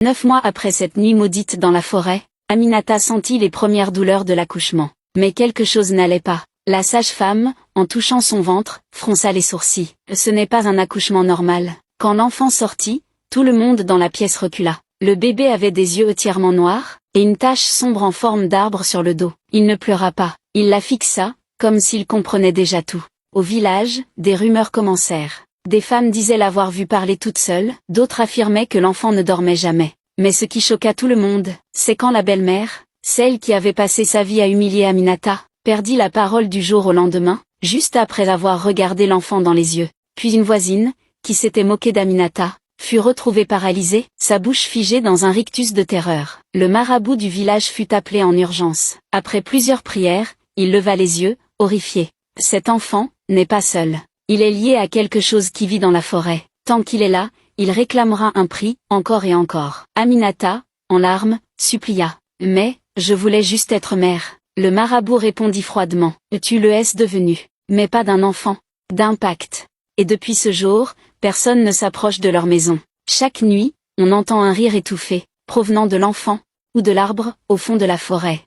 9 mois après cette nuit maudite dans la forêt, Aminata sentit les premières douleurs de l'accouchement. Mais quelque chose n'allait pas. La sage-femme, en touchant son ventre, fronça les sourcils. Ce n'est pas un accouchement normal. Quand l'enfant sortit, tout le monde dans la pièce recula. Le bébé avait des yeux entièrement noirs, et une tache sombre en forme d'arbre sur le dos. Il ne pleura pas. Il la fixa, comme s'il comprenait déjà tout. Au village, des rumeurs commencèrent. Des femmes disaient l'avoir vu parler toute seule, d'autres affirmaient que l'enfant ne dormait jamais. Mais ce qui choqua tout le monde, c'est quand la belle-mère, celle qui avait passé sa vie à humilier Aminata, perdit la parole du jour au lendemain, juste après avoir regardé l'enfant dans les yeux. Puis une voisine, qui s'était moquée d'Aminata, fut retrouvée paralysée, sa bouche figée dans un rictus de terreur. Le marabout du village fut appelé en urgence. Après plusieurs prières, il leva les yeux, horrifié. Cet enfant n'est pas seul. Il est lié à quelque chose qui vit dans la forêt. Tant qu'il est là, il réclamera un prix, encore et encore. Aminata, en larmes, supplia. Mais, je voulais juste être mère. Le marabout répondit froidement. Tu le es devenu. Mais pas d'un enfant. D'un pacte. Et depuis ce jour, personne ne s'approche de leur maison. Chaque nuit, on entend un rire étouffé, provenant de l'enfant, ou de l'arbre, au fond de la forêt.